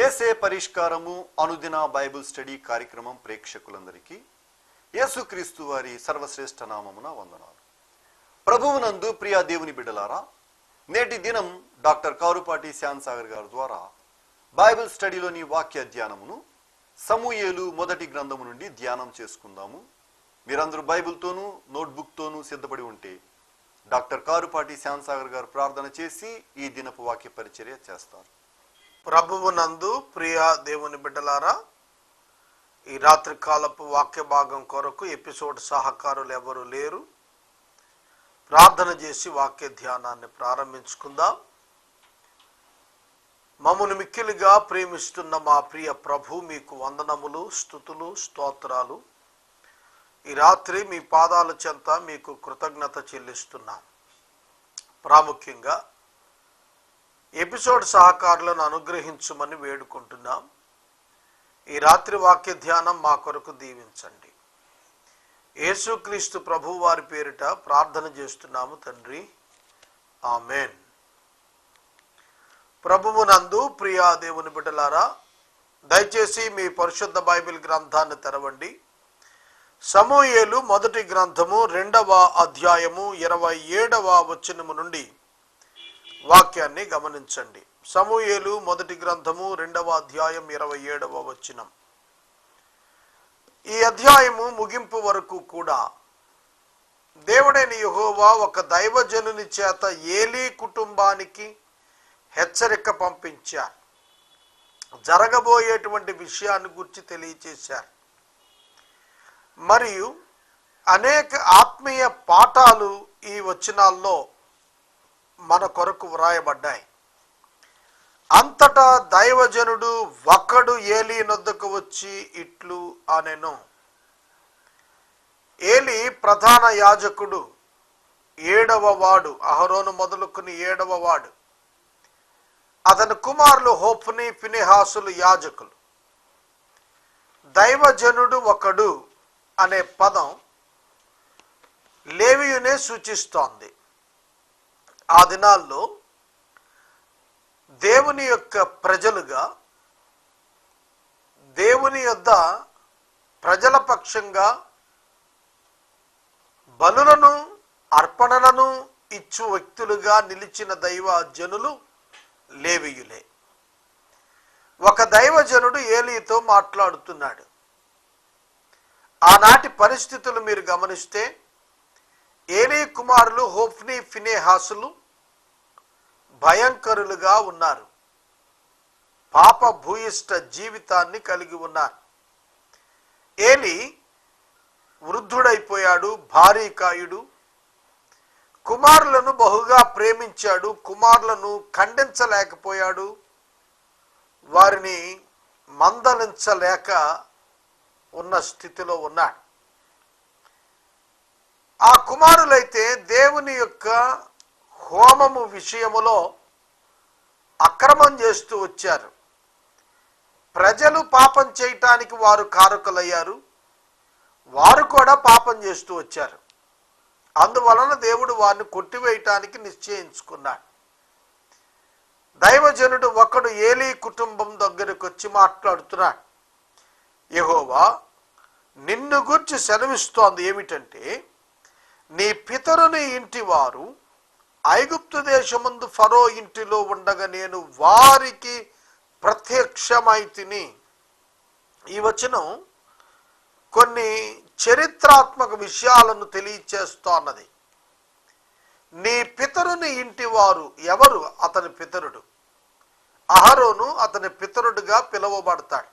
యేసే పరిష్కారము అనుదిన Bible study కార్యక్రమం ప్రేక్షకులందరికీ యేసుక్రీస్తు వారి సర్వశ్రేష్ఠ నామమున వందనాలు. ప్రభువునందు ప్రియ దేవుని బిడ్డలారా, నేటి దినం డాక్టర్ కారుపాటి శ్యామ్ సాగర్ గారి ద్వారా బైబిల్ స్టడీలోని వాక్య ధ్యానమును సమూయేలు మొదటి గ్రంథము నుండి ధ్యానం చేసుకుందాము. మీరందరూ బైబిల్తోనూ నోట్బుక్తోనూ సిద్ధపడి ఉంటే డాక్టర్ కారుపాటి శ్యామ్ సాగర్ గారు ప్రార్థన చేసి ఈ దినపు వాక్య పరిచర్య చేస్తారు. ప్రభువునందు ప్రియ దేవుని బిడ్డలారా, ఈ రాత్రి కాలపు వాక్య భాగం కొరకు ఎపిసోడ్ సహకారులు ఎవరు లేరు. ప్రార్థన చేసి వాక్య ధ్యానాన్ని ప్రారంభించుకుందాం. మమ్మల్ని మిక్కిలిగా ప్రేమిస్తున్న మా ప్రియ ప్రభు, మీకు వందనములు, స్తుతులు, స్తోత్రాలు. ఈ రాత్రి మీ పాదాల చెంత మీకు కృతజ్ఞత చెల్లిస్తున్నాం. ప్రాముఖ్యంగా ఎపిసోడ్ సహకారులను అనుగ్రహించమని వేడుకుంటున్నాం. ఈ రాత్రి వాక్య ధ్యానం మా కొరకు దీవించండి. యేసుక్రీస్తు ప్రభు వారి పేరిట ప్రార్థన చేస్తున్నాము తండ్రి, ఆమెన్. ప్రభువునందు ప్రియ దేవుని బిడ్డలారా, దయచేసి మీ పరిశుద్ధ బైబిల్ గ్రంథాన్ని తెరవండి. సమూయేలు మొదటి గ్రంథము 2వ అధ్యాయము 27వ వచనము నుండి వాక్యాన్ని గమనించండి. సమూయేలు మొదటి గ్రంథము 2వ అధ్యాయం 27వ వచనం. ఈ అధ్యాయము ముగింపు వరకు కూడా దేవుడైన యెహోవా ఒక దైవజనుని చేత ఏలీ కుటుంబానికి హెచ్చరిక పంపించారు. జరగబోయేటువంటి విషయాన్ని గురించి తెలియచేశారు. మరియు అనేక ఆత్మీయ పాఠాలు ఈ వచనాల్లో మన కొరకు వ్రాయబడ్డాయి. అంతటా దైవజనుడు ఒకడు ఏలీ నొద్దకు వచ్చి ఇట్లు అనెను. ఏలీ ప్రధాన యాజకుడు, 7వ వాడు, అహరోను మొదలుకుని 7వ వాడు. అతని కుమారులు హోఫ్ని, ఫినెహాసులు యాజకులు. దైవజనుడు ఒకడు అనే పదం లేవీయునే సూచిస్తోంది. ఆ దినాల్లో దేవుని యొక్క ప్రజలుగా, దేవుని యొద్ద ప్రజల పక్షంగా బలులను, అర్పణలను ఇచ్చు వ్యక్తులుగా నిలిచిన దైవ జనులు లేవీయులే. ఒక దైవజనుడు ఏలీతో మాట్లాడుతున్నాడు. ఆనాటి పరిస్థితులు మీరు గమనిస్తే ఏలీ కుమారులు హోఫ్ని, ఫినెహాసులు భయంకరులుగా ఉన్నారు. పాప భూయిష్ట జీవితాన్ని కలిగి ఉన్నారు. ఏలీ వృద్ధుడైపోయాడు, భారీకాయుడు. కుమారులను బహుగా ప్రేమించాడు, కుమారులను ఖండించలేకపోయాడు, వారిని మందలించలేక ఉన్న స్థితిలో ఉన్నాడు. ఆ కుమారులైతే దేవుని యొక్క హోమము విషయములో అక్రమం చేస్తూ వచ్చారు. ప్రజలు పాపం చేయటానికి వారు కారకులయ్యారు. వారు కూడా పాపం చేస్తూ వచ్చారు. అందువలన దేవుడు వారిని కొట్టివేయటానికి నిశ్చయించుకున్నాడు. దైవజనుడు ఒకడు ఏలీ కుటుంబం దగ్గరకు వచ్చి మాట్లాడుతున్నాడు. యెహోవా నిన్ను గూర్చి సెలవిస్తోంది ఏమిటంటే, నీ పితరుని ఇంటి వారు ఐగుప్తు దేశమందు ఫరో ఇంటిలో ఉండగా నేను వారికి ప్రత్యక్షమైతిని. ఈ వచనం కొన్ని చరిత్రాత్మక విషయాలను తెలియచేస్తోన్నది. నీ పితరుని ఇంటి వారు ఎవరు? అతని పితరుడు అహరోను అతని పితరుడుగా పిలువబడతాడు.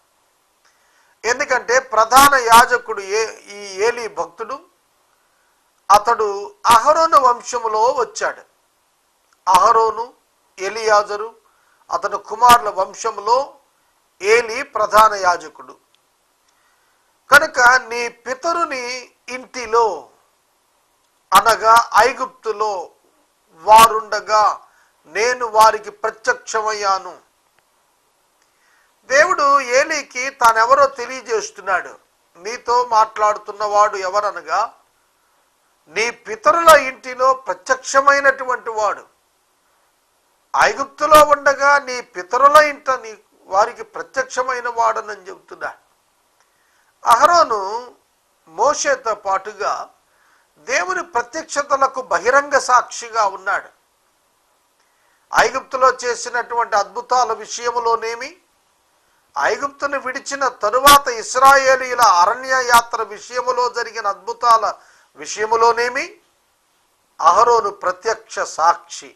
ఎందుకంటే ప్రధాన యాజకుడు ఈ ఏలీ భక్తుడు. అతడు అహరోను వంశములో వచ్చాడు. అహరోను, ఎలియాజరు అతని కుమారుల వంశంలో ఏలీ ప్రధాన యాజకుడు. కనుక నీ పితరుని ఇంటిలో అనగా ఐగుప్తులో వారుండగా నేను వారికి ప్రత్యక్షమయ్యాను. దేవుడు ఏలీకి తానెవరో తెలియజేస్తున్నాడు. నీతో మాట్లాడుతున్నవాడు ఎవరనగా నీ పితరుల ఇంటిలో ప్రత్యక్షమైనటువంటి వాడు. ఐగుప్తులో ఉండగా నీ పితరుల ఇంట వారికి ప్రత్యక్షమైన వాడనని చెబుతున్నాడు. అహరోను మోషేతో పాటుగా దేవుని ప్రత్యక్షతలకు బహిరంగ సాక్షిగా ఉన్నాడు. ఐగుప్తులో చేసినటువంటి అద్భుతాల విషయములోనేమి, ఐగుప్తును విడిచిన తరువాత ఇశ్రాయేలీయుల అరణ్య యాత్ర విషయములో జరిగిన అద్భుతాల విషయములోనేమి అహరోను ప్రత్యక్ష సాక్షి.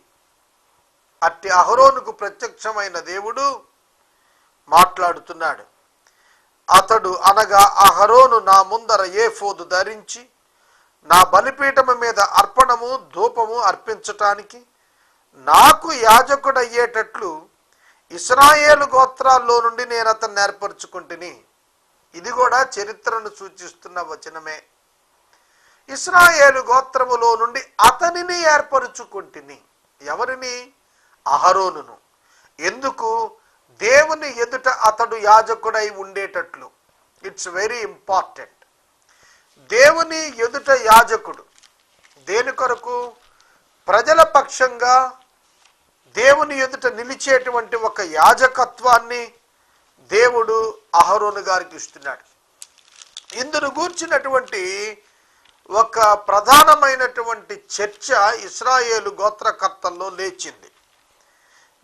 అట్టి అహరోనుకు ప్రత్యక్షమైన దేవుడు మాట్లాడుతున్నాడు. అతడు అనగా అహరోను నా ముందర ఏఫోదు ధరించి నా బలిపీఠము మీద అర్పణము ధూపము అర్పించటానికి నాకు యాజకుడయ్యేటట్లు ఇశ్రాయేలు గోత్రాల్లో నుండి నేను అతన్ని ఏర్పరచుకుంటుని. ఇది కూడా చరిత్రను సూచిస్తున్న వచనమే. ఇశ్రాయేలు గోత్రములో నుండి అతనిని ఏర్పరచుకుంటుని. ఎవరిని? అహరోనును. ఎందుకు? దేవుని ఎదుట అతడు యాజకుడై ఉండేటట్లు. It's very important. దేవుని ఎదుట యాజకుడు దేని కొరకు? ప్రజల పక్షంగా దేవుని ఎదుట నిలిచేటువంటి ఒక యాజకత్వాన్ని దేవుడు అహరోను గారికి ఇస్తున్నాడు. ఇందును గూర్చినటువంటి ఒక ప్రధానమైనటువంటి చర్చ ఇశ్రాయేలు గోత్రకర్తల్లో లేచింది.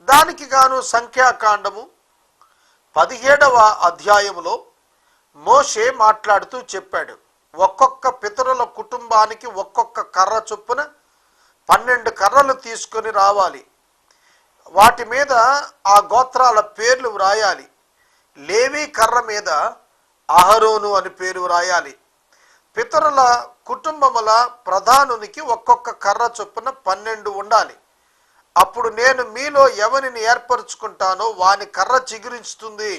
దానికి గాను సంఖ్యాకాండము 17వ అధ్యాయములో మోషే మాట్లాడుతూ చెప్పాడు, ఒక్కొక్క పితరుల కుటుంబానికి ఒక్కొక్క కర్ర చొప్పున 12 కర్రలు తీసుకొని రావాలి. వాటి మీద ఆ గోత్రాల పేర్లు వ్రాయాలి. లేవి కర్ర మీద అహరోను అని పేరు వ్రాయాలి. పితరుల కుటుంబముల ప్రధానునికి ఒక్కొక్క కర్ర చొప్పున 12 ఉండాలి. అప్పుడు నేను మీలో ఎవరిని ఏర్పరచుకుంటానో వాని కర్ర చిగురిస్తుంది.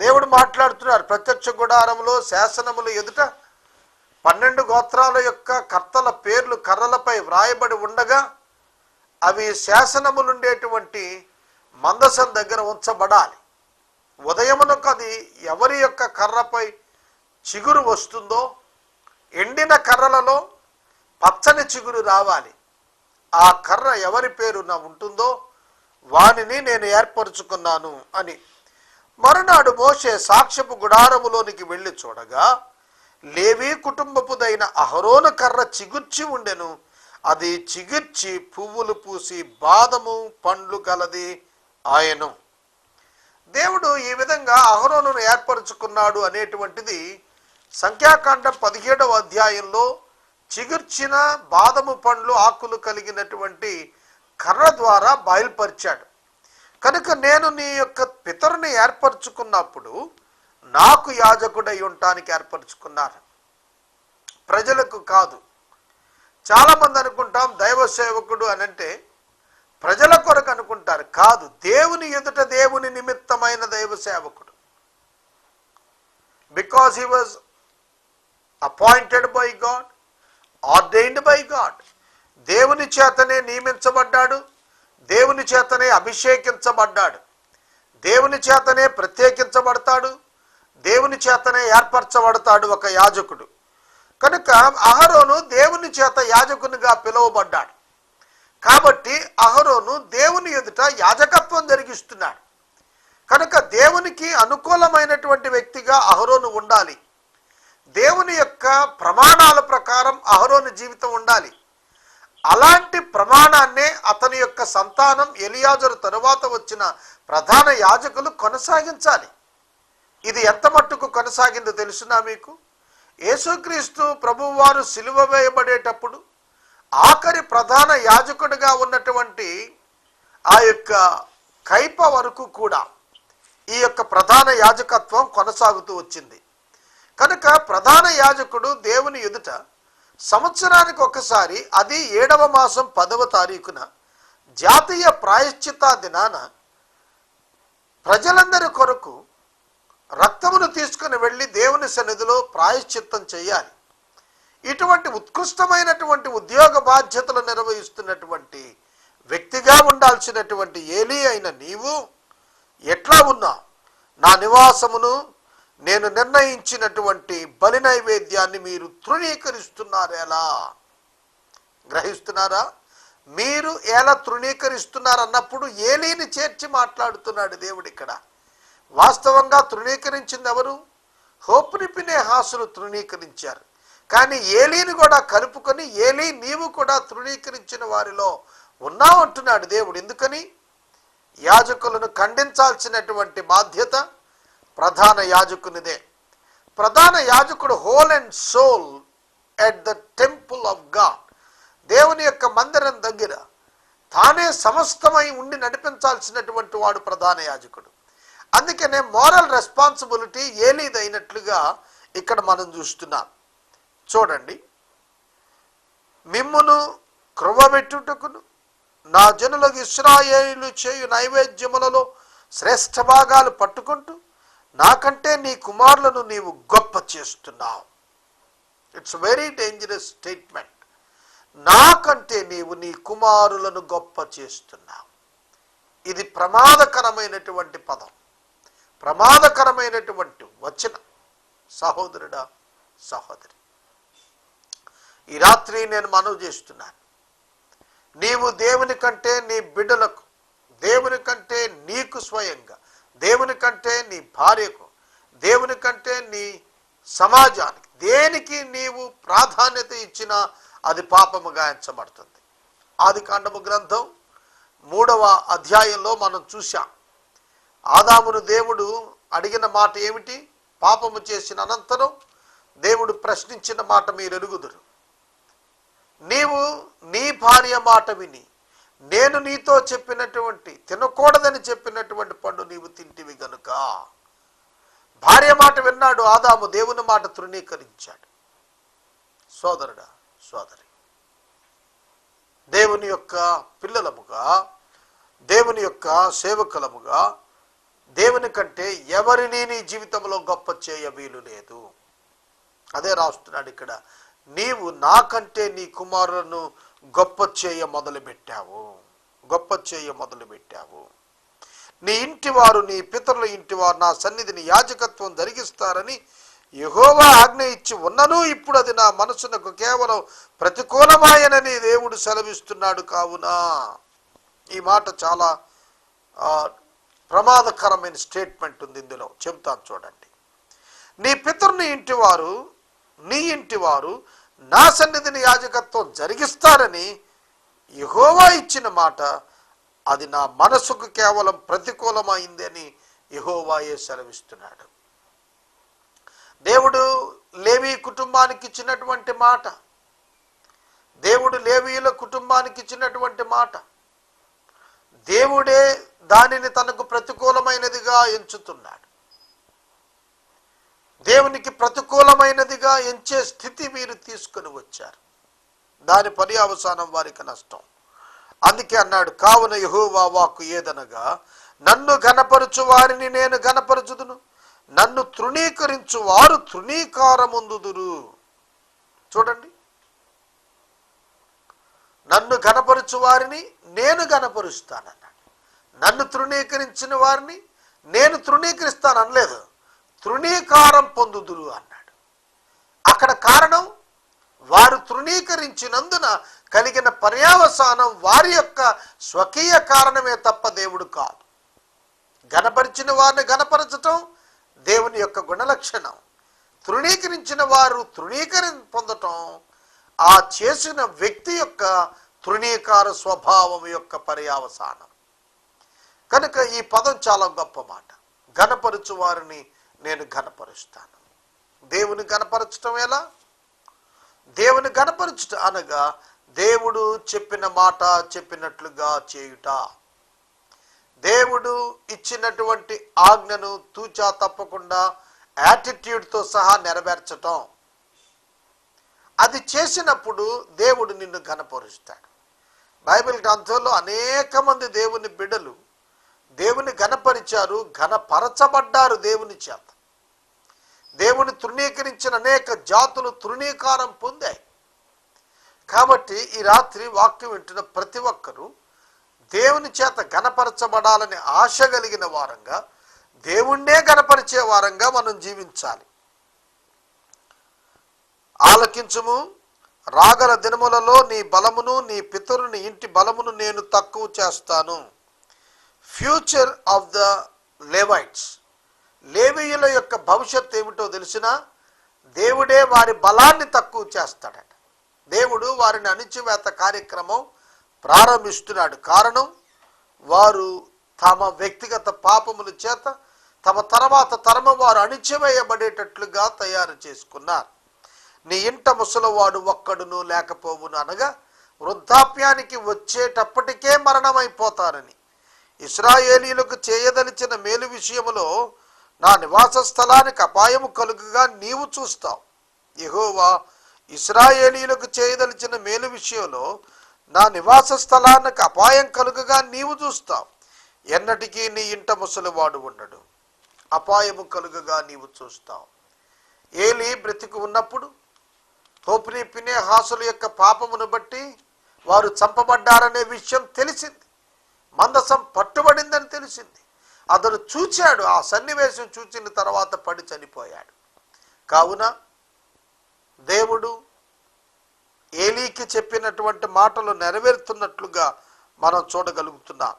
దేవుడు మాట్లాడుతున్నారు. ప్రత్యక్ష గుడారంలో శాసనములు ఎదుట 12 గోత్రాల యొక్క కర్తల పేర్లు కర్రలపై వ్రాయబడి ఉండగా అవి శాసనములుండేటువంటి మందసం దగ్గర ఉంచబడాలి. ఉదయమునకు అది ఎవరి యొక్క కర్రపై చిగురు వస్తుందో, ఎండిన కర్రలలో పచ్చని చిగురు రావాలి. ఆ కర్ర ఎవరి పేరున ఉంటుందో వానిని నేను ఏర్పరచుకున్నాను అని. మరునాడు మోషే సాక్ష్యపు గుడారములోనికి వెళ్ళి చూడగా లేవి కుటుంబపుదైన అహరోను కర్ర చిగుర్చి ఉండెను. అది చిగుర్చి పువ్వులు పూసి బాదము పండ్లు గలది ఆయను. దేవుడు ఈ విధంగా అహరోనును ఏర్పరచుకున్నాడు అనేటువంటిది సంఖ్యాకాండం 17వ అధ్యాయంలో చిగుర్చిన బాదము పండ్లు ఆకులు కలిగినటువంటి కర్ర ద్వారా బయలుపరిచాడు. కనుక నేను నీ యొక్క పితరుని ఏర్పరచుకున్నప్పుడు నాకు యాజకుడై ఉండటానికి ఏర్పరచుకున్నాను, ప్రజలకు కాదు. చాలామంది అనుకుంటాం దైవ సేవకుడు అనంటే ప్రజల కొరకు అనుకుంటారు. కాదు, దేవుని ఎదుట దేవుని నిమిత్తమైన దైవ సేవకుడు. Because he was appointed by God, ordained by God. దేవుని చేతనే నియమించబడ్డాడు, దేవుని చేతనే అభిషేకించబడ్డాడు, దేవుని చేతనే ప్రత్యేకించబడతాడు, దేవుని చేతనే ఏర్పరచబడతాడు ఒక యాజకుడు. కనుక అహరోను దేవుని చేత యాజకునిగా పిలువబడ్డాడు. కాబట్టి అహరోను దేవుని ఎదుట యాజకత్వం జరిగిస్తున్నాడు. కనుక దేవునికి అనుకూలమైనటువంటి వ్యక్తిగా అహరోను ఉండాలి. దేవుని యొక్క ప్రమాణాల ప్రకారం అహరోను జీవితం ఉండాలి. అలాంటి ప్రమాణాన్నే అతని యొక్క సంతానం ఎలియాజరు తరువాత వచ్చిన ప్రధాన యాజకులు కొనసాగించాలి. ఇది ఎంత మట్టుకు కొనసాగిందో తెలుసునా మీకు? యేసుక్రీస్తు ప్రభువారు సిలువ వేయబడేటప్పుడు ఆఖరి ప్రధాన యాజకుడిగా ఉన్నటువంటి ఆ యొక్క కైప వరకు కూడా ఈ యొక్క ప్రధాన యాజకత్వం కొనసాగుతూ వచ్చింది. కనుక ప్రధాన యాజకుడు దేవుని ఎదుట సంవత్సరానికి ఒకసారి, అది 7వ మాసం 10వ తారీఖున జాతీయ ప్రాయశ్చిత్త దినాన ప్రజలందరి కొరకు రక్తమును తీసుకుని వెళ్ళి దేవుని సన్నిధిలో ప్రాయశ్చిత్తం చేయాలి. ఇటువంటి ఉత్కృష్టమైనటువంటి ఉద్యోగ బాధ్యతలు నిర్వహిస్తున్నటువంటి వ్యక్తిగా ఉండాల్సినటువంటి ఏలీ అయిన నీవు ఎట్లా ఉన్నావు? నా నివాసమును నేను నిర్ణయించినటువంటి బలి నైవేద్యాన్ని మీరు తృణీకరిస్తున్నారు. ఎలా గ్రహిస్తున్నారా? మీరు ఎలా తృణీకరిస్తున్నారు అన్నప్పుడు ఏలీని చేర్చి మాట్లాడుతున్నాడు దేవుడు ఇక్కడ. వాస్తవంగా తృణీకరించింది ఎవరు? హోప్ని ఫినెహాసులు తృణీకరించారు. కానీ ఏలీని కూడా కలుపుకొని, ఏలీ నీవు కూడా తృణీకరించిన వారిలో ఉన్నావు అంటున్నాడు దేవుడు. ఎందుకని? యాజకులను ఖండించాల్సినటువంటి బాధ్యత ప్రధాన యాజకునిదే. ప్రధాన యాజకుడు whole and soul at the temple of God, దేవుని యొక్క మందిరం దగ్గర తానే సమస్తమై ఉండి నడిపించాల్సినటువంటి వాడు ప్రధాన యాజకుడు. అందుకనే మోరల్ రెస్పాన్సిబిలిటీ ఏలీదైనట్లుగా ఇక్కడ మనం చూస్తున్నాం. చూడండి, మిమ్మును క్రొవ్వబెట్టుటకును నా జనులకు ఇశ్రాయేలు చేయు నైవేద్యములలో శ్రేష్ఠ భాగాలు పట్టుకుంటూ నాకంటే నీ కుమారులను నీవు గొప్ప చేస్తున్నావు. It's very dangerous statement. నాకంటే నీవు నీ కుమారులను గొప్ప చేస్తున్నావు. ఇది ప్రమాదకరమైనటువంటి పదం, ప్రమాదకరమైనటువంటి వచనం. సహోదరుడా, సహోదరి, ఈ రాత్రి నేను మనవి చేస్తున్నాను, నీవు దేవుని కంటే నీ బిడ్డలకు, దేవుని కంటే నీకు స్వయంగా, దేవుని కంటే నీ భార్యకు, దేవుని కంటే నీ సమాజానికి, దేనికి నీవు ప్రాధాన్యత ఇచ్చినా అది పాపముగా ఎంచబడుతుంది. ఆదికాండము గ్రంథం 3వ అధ్యాయంలో మనం చూశాం. ఆదామును దేవుడు అడిగిన మాట ఏమిటి? పాపము చేసిన అనంతరం దేవుడు ప్రశ్నించిన మాట మీరు ఎరుగుదురు. నీవు నీ భార్య మాట విని నేను నీతో చెప్పినటువంటి, తినకూడదని చెప్పినటువంటి పండు నీవు తింటివి గనుక. భార్య మాట విన్నాడు ఆదాము, దేవుని మాట తృణీకరించాడు. సోదరుడా, సోదరి, దేవుని యొక్క పిల్లలముగా, దేవుని యొక్క సేవకులముగా దేవుని కంటే ఎవరిని నీ జీవితంలో గొప్ప చేయ వీలు లేదు. అదే రాస్తున్నాడు ఇక్కడ, నీవు నాకంటే నీ కుమారులను గొప్ప చేయ మొదలుపెట్టావు, గొప్ప చేయ మొదలుపెట్టావు. నీ ఇంటివారు, నీ పితరుల ఇంటివారు నా సన్నిధిని యాజకత్వం జరిగిస్తారని యెహోవా ఆజ్ఞ ఇచ్చి ఉన్నను ఇప్పుడు అది నా మనసునకు కేవలం ప్రతికూలమాయనని దేవుడు సెలవిస్తున్నాడు. కావున ఈ మాట చాలా ప్రమాదకరమైన స్టేట్మెంట్ ఉంది ఇందులో. చెబుతాను చూడండి. నీ పితరుని ఇంటివారు, నీ ఇంటివారు నా సన్నిధిని యాజకత్వం జరిగిస్తారని యెహోవా ఇచ్చిన మాట అది నా మనసుకు కేవలం ప్రతికూలమైంది అని యెహోవాయే సెలవిస్తున్నాడు. దేవుడు లేవీ కుటుంబానికి ఇచ్చినటువంటి మాట, దేవుడు లేవీయుల కుటుంబానికి ఇచ్చినటువంటి మాట, దేవుడే దానిని తనకు ప్రతికూలమైనదిగా ఎంచుతున్నాడు. దేవునికి ప్రతికూలమైనదిగా ఎంచే స్థితి వీరు తీసుకుని వచ్చారు. దాని పర్యవసానం వారికి నష్టం. అందుకే అన్నాడు, కావున యెహోవా వాక్కు ఏదనగా, నన్ను ఘనపరచు వారిని నేను ఘనపరచుదును, నన్ను తృణీకరించు వారు తృణీకారముందుదురు. చూడండి, నన్ను ఘనపరచు వారిని నేను ఘనపరుస్తానన్నాడు. నన్ను తృణీకరించిన వారిని నేను తృణీకరిస్తాను అనలేదు, తృణీకారం పొందుదురు అన్నాడు. అక్కడ కారణం వారు తృణీకరించినందున కలిగిన పర్యవసానం వారి యొక్క స్వకీయ కారణమే తప్ప దేవుడు కాదు. ఘనపరిచిన వారిని ఘనపరచటం దేవుని యొక్క గుణలక్షణం. తృణీకరించిన వారు పొందటం ఆ చేసిన వ్యక్తి యొక్క తృణీకార స్వభావం యొక్క పర్యవసానం. కనుక ఈ పదం చాలా గొప్ప మాట. ఘనపరచు వారిని నేను ఘనపరుస్తాను. దేవుని ఘనపరచటం ఎలా? దేవుని ఘనపరచుట అనగా దేవుడు చెప్పిన మాట చెప్పినట్లుగా చేయుట, దేవుడు ఇచ్చినటువంటి ఆజ్ఞను తూచా తప్పకుండా యాటిట్యూడ్తో సహా నెరవేర్చటం. అది చేసినప్పుడు దేవుడు నిన్ను ఘనపరుస్తాడు. బైబిల్ గ్రంథంలో అనేక మంది దేవుని బిడ్డలు దేవుని ఘనపరిచారు, ఘనపరచబడ్డారు దేవుని చేత. దేవుని తృణీకరించిన అనేక జాతులు తృణీకారం పొందాయి. కాబట్టి ఈ రాత్రి వాక్యం వింటున్న ప్రతి ఒక్కరూ దేవుని చేత ఘనపరచబడాలని ఆశ కలిగిన వారంగా, దేవుణ్ణే ఘనపరిచే వారంగా మనం జీవించాలి. ఆలకించుము, రాగల దినములలో నీ బలమును నీ పితరుని ఇంటి బలమును నేను తక్కువ చేస్తాను. ఫ్యూచర్ ఆఫ్ ద లేవైట్స్, లేవీయుల యొక్క భవిష్యత్తు ఏమిటో తెలిసినా దేవుడే వారి బలాన్ని తక్కువ చేస్తాడట. దేవుడు వారిని అణిచివేత కార్యక్రమం ప్రారంభిస్తున్నాడు. కారణం, వారు తమ వ్యక్తిగత పాపముల చేత తమ తర్వాత తరము వారు అణిచివేయబడేటట్లుగా తయారు చేసుకున్నారు. నీ ఇంట ముసలివాడు ఒక్కడును లేకపోవును అనగా వృద్ధాప్యానికి వచ్చేటప్పటికే మరణమైపోతారని. ఇశ్రాయేలీయులకు చేయదలిచిన మేలు విషయములో నా నివాస స్థలానికి అపాయము కలుగుగా నీవు చూస్తావు. యెహోవా ఇశ్రాయేలీయులకు చేయదలిచిన మేలు విషయంలో నా నివాస స్థలానికి అపాయం కలుగుగా నీవు చూస్తావు. ఎన్నటికీ నీ ఇంట ముసలివాడు ఉండడు, అపాయము కలుగుగా నీవు చూస్తావు. ఏలీ బ్రతికి ఉన్నప్పుడు హోఫ్నీ ఫీనెహాసుల యొక్క పాపమును బట్టి వారు చంపబడ్డారనే విషయం తెలిసింది. మందసం పట్టుబడిందని తెలిసింది. అతడు చూచాడు. ఆ సన్నివేశం చూచిన తర్వాత పడి చనిపోయాడు. కావున దేవుడు ఏలీకి చెప్పినటువంటి మాటలు నెరవేరుతున్నట్లుగా మనం చూడగలుగుతున్నాం.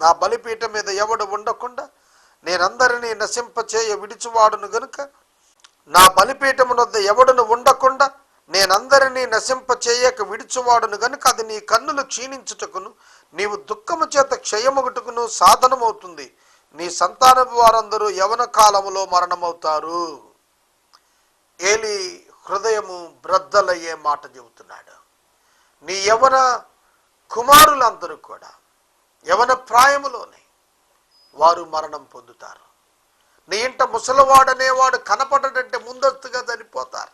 నా బలిపీఠం మీద ఎవడు ఉండకుండా నేనందరినీ నశింపచేయ విడిచివాడును గనుక, నా బలిపీఠము వద్ద ఎవడును ఉండకుండా నేనందరినీ నశింపచేయక విడిచివాడును గనుక, అది నీ కన్నులు క్షీణించుటకును నీవు దుఃఖము చేత క్షయమొగటుకును సాధనమవుతుంది. నీ సంతానపు వారందరూ యవన కాలములో మరణమవుతారు. ఏలీ హృదయము బ్రద్దలయ్యే మాట చెబుతున్నాడు. నీ యవన కుమారులందరూ కూడా యవన ప్రాయములోనే వారు మరణం పొందుతారు. నీ ఇంట ముసలివాడనేవాడు కనపడడంటే ముందస్తుగా చనిపోతారు.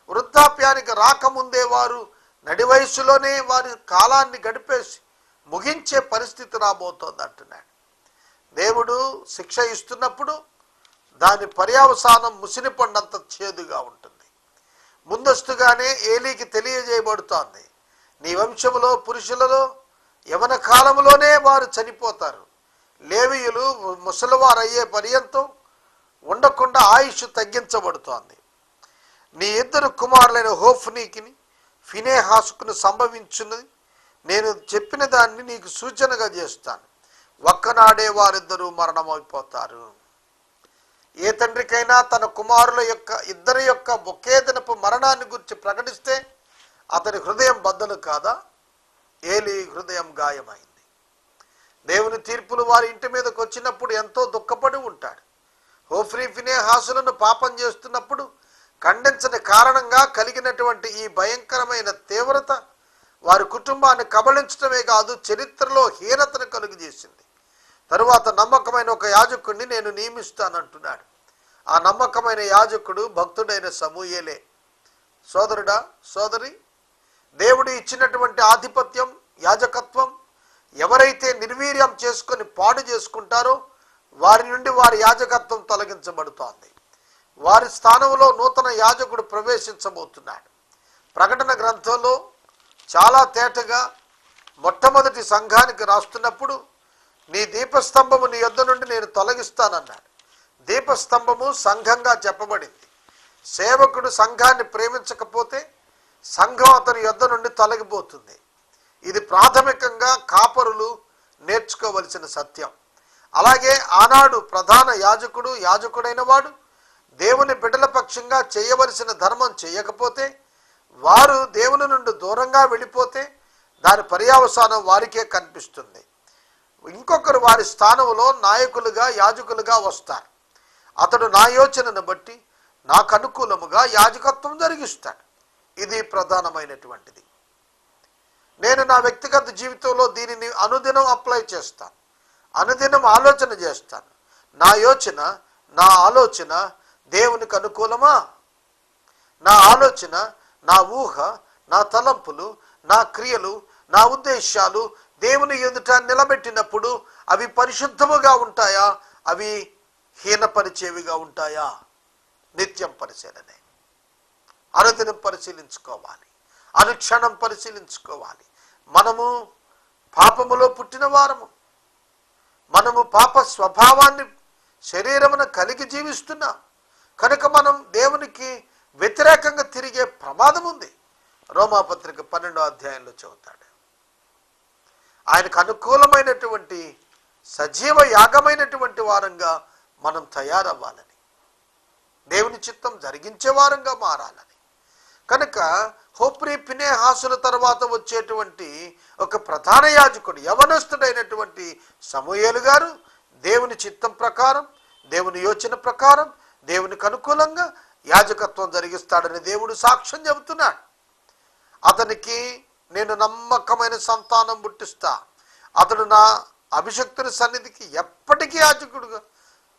వృద్ధాప్యానికి రాకముందే వారు నడి వయసులోనే వారి కాలాన్ని గడిపేసి ముగించే పరిస్థితి రాబోతోంది అంటున్నాడు. దేవుడు శిక్ష ఇస్తున్నప్పుడు దాని పర్యవసానం ముసిని పండంత చేదుగా ఉంటుంది. ముందస్తుగానే ఏలీకి తెలియజేయబడుతోంది, నీ వంశములో పురుషులలో యవన కాలంలోనే వారు చనిపోతారు. లేవీయులు ముసలివారయ్యే పర్యంతం ఉండకుండా ఆయుష్ తగ్గించబడుతోంది. నీ ఇద్దరు కుమారులైన హోఫ్నీకి ఫీనెహాసుకును సంభవించున్నది నేను చెప్పిన దాన్ని నీకు సూచనగా చేస్తాను. ఒక్కనాడే వారిద్దరూ మరణమైపోతారు. ఏ తండ్రికైనా తన కుమారుల యొక్క ఇద్దరి యొక్క ఒకే దినపు మరణాన్ని గురించి ప్రకటిస్తే అతని హృదయం బద్దలు కాదా? ఏలీ హృదయం గాయమైంది. దేవుని తీర్పులు వారి ఇంటి మీదకి వచ్చినప్పుడు ఎంతో దుఃఖపడి ఉంటాడు. హోఫ్నీ ఫీనెహాసులను పాపం చేస్తున్నప్పుడు ఖండించని కారణంగా కలిగినటువంటి ఈ భయంకరమైన తీవ్రత వారి కుటుంబాన్ని కబళించడమే కాదు, చరిత్రలో హీనతను కలుగు చేసింది. తరువాత నమ్మకమైన ఒక యాజకుడిని నేను నియమిస్తానంటున్నాడు. ఆ నమ్మకమైన యాజకుడు భక్తుడైన సమూయేలే. సోదరుడా, సోదరి, దేవుడు ఇచ్చినటువంటి ఆధిపత్యం, యాజకత్వం ఎవరైతే నిర్వీర్యం చేసుకొని పాడు చేసుకుంటారో వారి నుండి వారి యాజకత్వం తొలగించబడుతోంది. వారి స్థానంలో నూతన యాజకుడు ప్రవేశించబోతున్నాడు. ప్రకటన గ్రంథంలో చాలా తేటగా మొట్టమొదటి సంఘానికి రాస్తున్నప్పుడు నీ దీపస్తంభము నీ యొద్ద నుండి నేను తొలగిస్తానన్నాడు. దీపస్తంభము సంఘంగా చెప్పబడింది. సేవకుడు సంఘాన్ని ప్రేమించకపోతే సంఘం అతని యొద్ద నుండి తొలగిపోతుంది. ఇది ప్రాథమికంగా కాపరులు నేర్చుకోవలసిన సత్యం. అలాగే ఆనాడు ప్రధాన యాజకుడు, యాజకుడైన వాడు దేవుని బిడ్డల పక్షంగా చేయవలసిన ధర్మం చేయకపోతే, వారు దేవుని నుండి దూరంగా వెళ్ళిపోతే దాని పర్యవసానం వారికే కనిపిస్తుంది. ఇంకొకరు వారి స్థానంలో నాయకులుగా, యాజకులుగా వస్తారు. అతడు నా యోచనను బట్టి నాకు అనుకూలముగా యాజకత్వం జరిగిస్తాడు. ఇది ప్రధానమైనటువంటిది. నేను నా వ్యక్తిగత జీవితంలో దీనిని అనుదినం అప్లై చేస్తాను, అనుదినం ఆలోచన చేస్తాను. నా యోచన, నా ఆలోచన దేవునికి అనుకూలమా? నా ఆలోచన, నా ఊహ, నా తలంపులు, నా క్రియలు, నా ఉద్దేశాలు దేవుని ఎదుట నిలబెట్టినప్పుడు అవి పరిశుద్ధముగా ఉంటాయా? అవి హీనపరిచేవిగా ఉంటాయా? నిత్యం పరిశీలనే. అనుదినం పరిశీలించుకోవాలి, అనుక్షణం పరిశీలించుకోవాలి. మనము పాపములో పుట్టిన వారము. మనము పాప స్వభావాన్ని శరీరమున కలిగి జీవిస్తున్నాం కనుక మనం దేవునికి వ్యతిరేకంగా తిరిగే ప్రమాదం ఉంది. రోమాపత్రిక 12వ అధ్యాయంలో చెబుతాడు. ఆయనకు అనుకూలమైనటువంటి సజీవ యాగమైనటువంటి వారంగా మనం తయారవ్వాలని, దేవుని చిత్తం జరిగించే వారంగా మారాలని. కనుక హోప్రీ ఫినెహాసుల తర్వాత వచ్చేటువంటి ఒక ప్రధాన యాజకుడు యవనస్తుడైనటువంటి సమూయేలు గారు దేవుని చిత్తం ప్రకారం, దేవుని యోచన ప్రకారం, దేవునికి అనుకూలంగా యాజకత్వం జరిగిస్తాడని దేవుడు సాక్ష్యం చెబుతున్నాడు. అతనికి నేను నమ్మకమైన సంతానం పుట్టిస్తా, అతడు నా అభిషక్తుని సన్నిధికి ఎప్పటికీ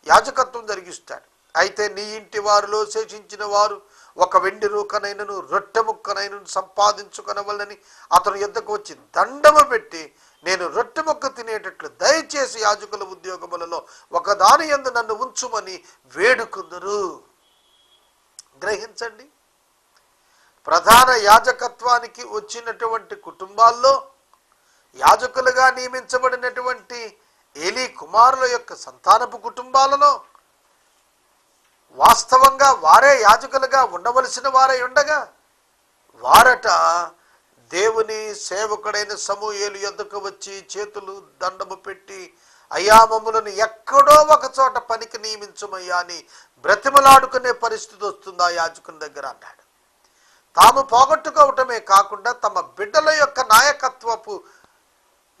యాజకత్వం జరిగిస్తాడు. అయితే నీ ఇంటి వారిలో శేషించిన వారు ఒక వెండి రూకనైనను రొట్టె ముక్కనైనను సంపాదించుకొనవలని అతను యుద్ధకు వచ్చి దండము పెట్టి, నేను రొట్టె ముక్క తినేటట్లు దయచేసి యాజకుల ఉద్యోగములలో ఒకదాని యందు నన్ను ఉంచుమని వేడుకుందరు. గ్రహించండి, ప్రధాన యాజకత్వానికి వచ్చినటువంటి కుటుంబాల్లో యాజకులుగా నియమించబడినటువంటి ఏలీ కుమారుల యొక్క సంతానపు కుటుంబాలలో వాస్తవంగా వారే యాజకులుగా ఉండవలసిన వారై ఉండగా, వారట దేవుని సేవకుడైన సమూయేలు యొద్దకు వచ్చి చేతులు దండము పెట్టి, అయ్యా మమ్ములను ఎక్కడో ఒక చోట పనికి నియమించమయ్యా అని బ్రతిమలాడుకునే పరిస్థితి వస్తుందా యాజకుని దగ్గర అన్నాడు. తాము పోగొట్టుకోవటమే కాకుండా తమ బిడ్డల యొక్క నాయకత్వపు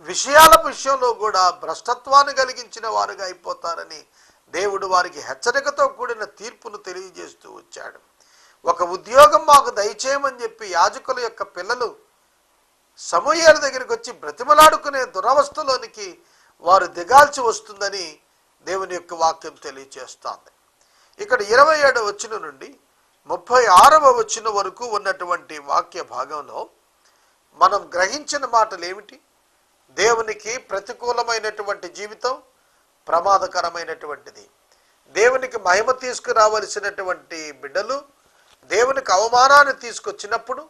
విషయంలో కూడా భ్రష్టత్వాన్ని కలిగించిన వారుగా అయిపోతారని దేవుడు వారికి హెచ్చరికతో కూడిన తీర్పును తెలియజేస్తూ వచ్చాడు. ఒక ఉద్యోగం మాకు దయచేయమని చెప్పి యాజకుల యొక్క పిల్లలు సమూయేలు దగ్గరికి వచ్చి బ్రతిమలాడుకునే దురవస్థలోనికి వారు దిగాల్సి వస్తుందని దేవుని యొక్క వాక్యం తెలియజేస్తోంది. ఇక్కడ 27వ వచనం నుండి 36వ వచనం వరకు ఉన్నటువంటి వాక్య భాగంలో మనం గ్రహించిన మాటలు ఏమిటి? దేవునికి ప్రతికూలమైనటువంటి జీవితం ప్రమాదకరమైనటువంటిది. దేవునికి మహిమ తీసుకురావలసినటువంటి బిడ్డలు దేవునికి అవమానాన్ని తీసుకొచ్చినప్పుడు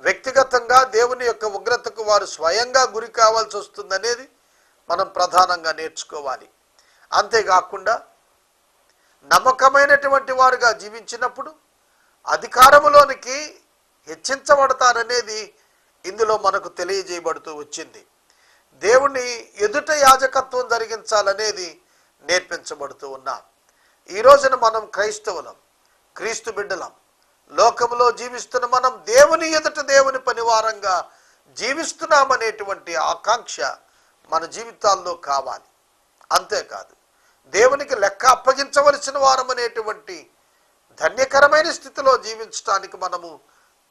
వ్యక్తిగతంగా దేవుని యొక్క ఉగ్రతకు వారు స్వయంగా గురి కావాల్సి వస్తుందనేది మనం ప్రధానంగా నేర్చుకోవాలి. అంతేకాకుండా నమ్మకమైనటువంటి వారుగా జీవించినప్పుడు అధికారములోనికి హెచ్చించబడతారనేది ఇందులో మనకు తెలియజేయబడుతూ వచ్చింది. దేవుని ఎదుట యాజకత్వం జరిగించాలనేది నేర్పించబడుతూ ఉన్నాం. ఈ రోజున మనం క్రైస్తవులం, క్రీస్తు బిడ్డలం, లోకంలో జీవిస్తున్న మనం దేవుని ఎదుట దేవుని పనివారంగా జీవిస్తున్నామనేటువంటి ఆకాంక్ష మన జీవితాల్లో కావాలి. అంతేకాదు దేవునికి లెక్క అప్పగించవలసిన వారమనేటువంటి ధన్యకరమైన స్థితిలో జీవించడానికి మనము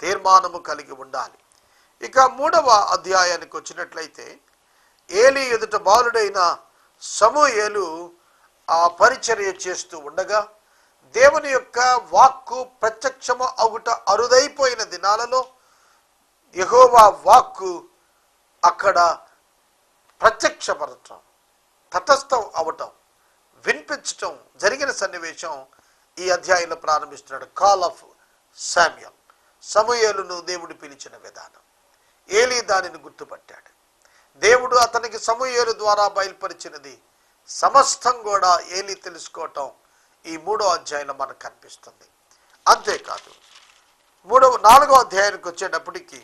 తీర్మానము కలిగి ఉండాలి. ఇక 3వ అధ్యాయానికి వచ్చినట్లయితే ఏలీ ఎదుట బాలుడైన సమూయేలు ఆ పరిచర్య చేస్తూ ఉండగా దేవుని యొక్క వాక్కు ప్రత్యక్షము అవుట అరుదైపోయిన దినాలలో యెహోవా వాక్కు అక్కడ ప్రత్యక్షపడటం, తటస్థం అవటం, వినిపించటం జరిగిన సన్నివేశం ఈ అధ్యాయంలో ప్రారంభిస్తున్నాడు. కాల్ ఆఫ్ శామ్యూయల్, సమూయేలును దేవుడు పిలిచిన విధానం. ఏలీ దానిని గుర్తుపట్టాడు. దేవుడు అతనికి సమూయేలు ద్వారా బయలుపరిచినది సమస్తం కూడా ఏలీ తెలుసుకోవటం ఈ 3వ అధ్యాయంలో మనకు కనిపిస్తుంది. అంతేకాదు 4వ అధ్యాయానికి వచ్చేటప్పటికి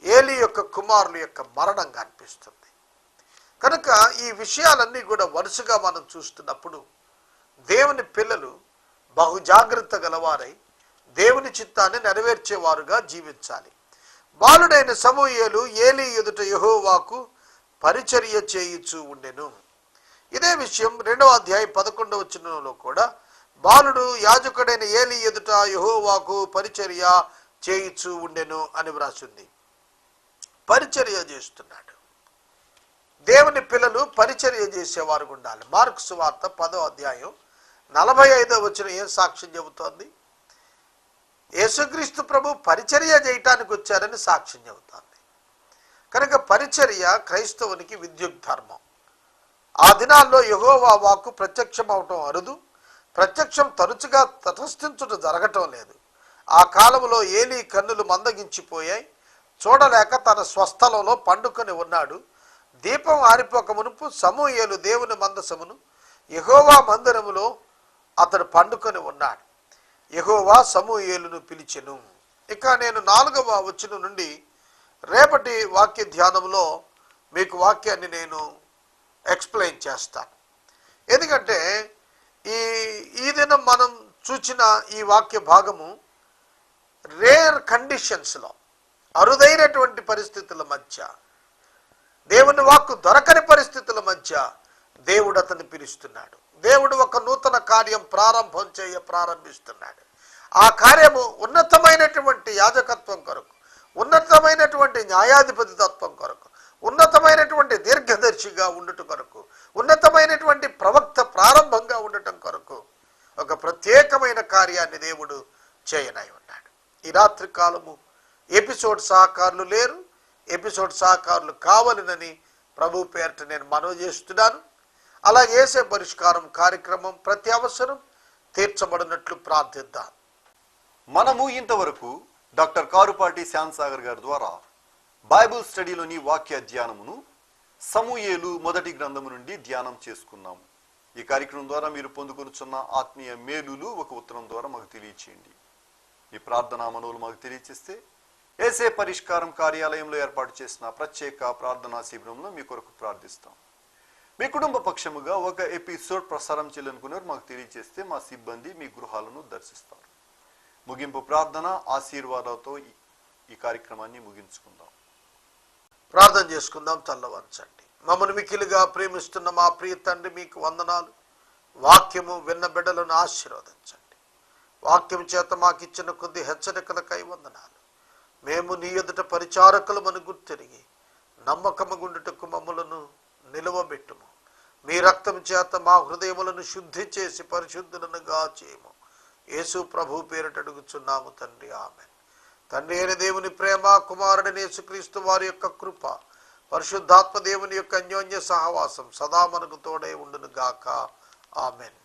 ఏలీ యొక్క కుమారుల యొక్క మరణం కనిపిస్తుంది. కనుక ఈ విషయాలన్నీ కూడా వరుసగా మనం చూస్తున్నప్పుడు దేవుని పిల్లలు బహు జాగ్రత్త గలవారై దేవుని చిత్తాన్ని నెరవేర్చేవారుగా జీవించాలి. బాలుడైన సమూయేలు ఏలీ ఎదుట యెహోవాకు పరిచర్య చేయుచూ ఉండెను. ఇదే విషయం 2వ అధ్యాయం 11వ వచనంలో కూడా బాలుడు యాజకుడైన ఏలీ ఎదుట యెహోవాకు పరిచర్య చేయుచూ ఉండెను అని వ్రాసింది. పరిచర్య చేస్తున్నాడు. దేవుని పిల్లలు పరిచర్య చేసేవారు ఉండాలి. మార్కు సువార్త 10వ అధ్యాయం 45వ వచనం ఏం సాక్ష్యం చెబుతోంది? యేసుక్రీస్తు ప్రభు పరిచర్య చేయటానికి వచ్చారని సాక్ష్యం చెబుతోంది. కనుక పరిచర్య క్రైస్తవునికి విద్యుద్ధర్మం. ఆ దినాల్లో యెహోవా వాక్కు ప్రత్యక్షం అవటం అరుదు. ప్రత్యక్షం తరచుగా తటస్థించుట జరగటం లేదు. ఆ కాలంలో ఏలీ కన్నులు మందగించిపోయాయి. చూడలేక తన స్వస్థలంలో పండుకొని ఉన్నాడు. దీపం ఆరిపోక మునుపు సమూయేలు దేవుని మందసమును యెహోవా మందిరములో అతడు పండుకొని ఉన్నాడు. యెహోవా సమూయేలును పిలిచెను. ఇక నేను 4వ వచనం నుండి రేపటి వాక్య ధ్యానంలో మీకు వాక్యాన్ని నేను ఎక్స్ప్లెయిన్ చేస్తాను. ఎందుకంటే ఈ దినం మనం చూచిన ఈ వాక్య భాగము రేర్ కండిషన్స్లో, అరుదైనటువంటి పరిస్థితుల మధ్య, దేవుని వాక్కు దొరకని పరిస్థితుల మధ్య దేవుడు అతన్ని పిలుస్తున్నాడు. దేవుడు ఒక నూతన కార్యం ప్రారంభిస్తున్నాడు. ఆ కార్యము ఉన్నతమైనటువంటి యాజకత్వం కొరకు, ఉన్నతమైనటువంటి న్యాయాధిపతి తత్వం కొరకు, ఉన్నతమైనటువంటి దీర్ఘదర్శిగా ఉండటం కొరకు, ఉన్నతమైనటువంటి ప్రవక్త ప్రారంభంగా ఉండటం కొరకు ఒక ప్రత్యేకమైన కార్యాన్ని దేవుడు చేయనై ఉన్నాడు. ఈ రాత్రి కాలము ఎపిసోడ్ సహకారులు లేరు, ఎపిసోడ్ సహకారులు కావాలనని ప్రభు పేరిట నేను మనవి చేస్తున్నాను. అలాగే యేసే పరిష్కారం కార్యక్రమం ప్రతి అవసరం తీర్చబడినట్లు ప్రార్థిద్దాం. మనము ఇంతవరకు డాక్టర్ కారుపాటి శ్యామ్సాగర్ గారి ద్వారా బైబిల్ స్టడీలోని వాక్య ధ్యానమును సమూయేలు మొదటి గ్రంథము నుండి ధ్యానం చేసుకున్నాము. ఈ కార్యక్రమం ద్వారా మీరు పొందుకొనుచున్న ఆత్మీయ మేలులు ఒక ఉత్తరం ద్వారా మాకు తెలియచేయండి. ఈ ప్రార్థనా మనవులు మాకు తెలియచేస్తే యేసే పరిష్కారం కార్యాలయంలో ఏర్పాటు చేసిన ప్రత్యేక ప్రార్థనా శిబిరంలో మీ కొరకు ప్రార్థిస్తాం. మీ కుటుంబ పక్షముగా ఒక ఎపిసోడ్ ప్రసారం చేయాలనుకున్నారు మాకు తెలియచేస్తే మా సిబ్బంది మీ గృహాలను దర్శిస్తారు. ముగింపు ప్రార్థన ఆశీర్వాదాలతో ఈ కార్యక్రమాన్ని ముగించుకుందాం. ప్రార్థన చేసుకుందాం. తల్లవంచండి. మమ్మల్ని మిక్కిలిగా ప్రేమిస్తున్న మా ప్రియ తండ్రి, మీకు వందనాలు. వాక్యము విన్న బిడ్డలను ఆశీర్వదించండి. వాక్యం చేత మాకు ఇచ్చిన కొద్ది హెచ్చరికలకై వందనాలు. మేము నీ ఎదుట పరిచారకులమని గుర్తిరిగి నమ్మకము గుండుటకు మమ్మలను నిలువబెట్టుము. మీ రక్తం చేత మా హృదయములను శుద్ధి చేసి పరిశుద్ధులనుగా చేయము. యేసు ప్రభు పేరిట అడుగుచున్నాము తండ్రి, ఆమేన్. తండ్రి అయిన దేవుని ప్రేమ, కుమారుడైన యేసుక్రీస్తు వారి యొక్క కృప, పరిశుద్ధాత్మ దేవుని యొక్క అన్యోన్య సహవాసం సదా మనకు తోడై ఉండును గాక. ఆమేన్.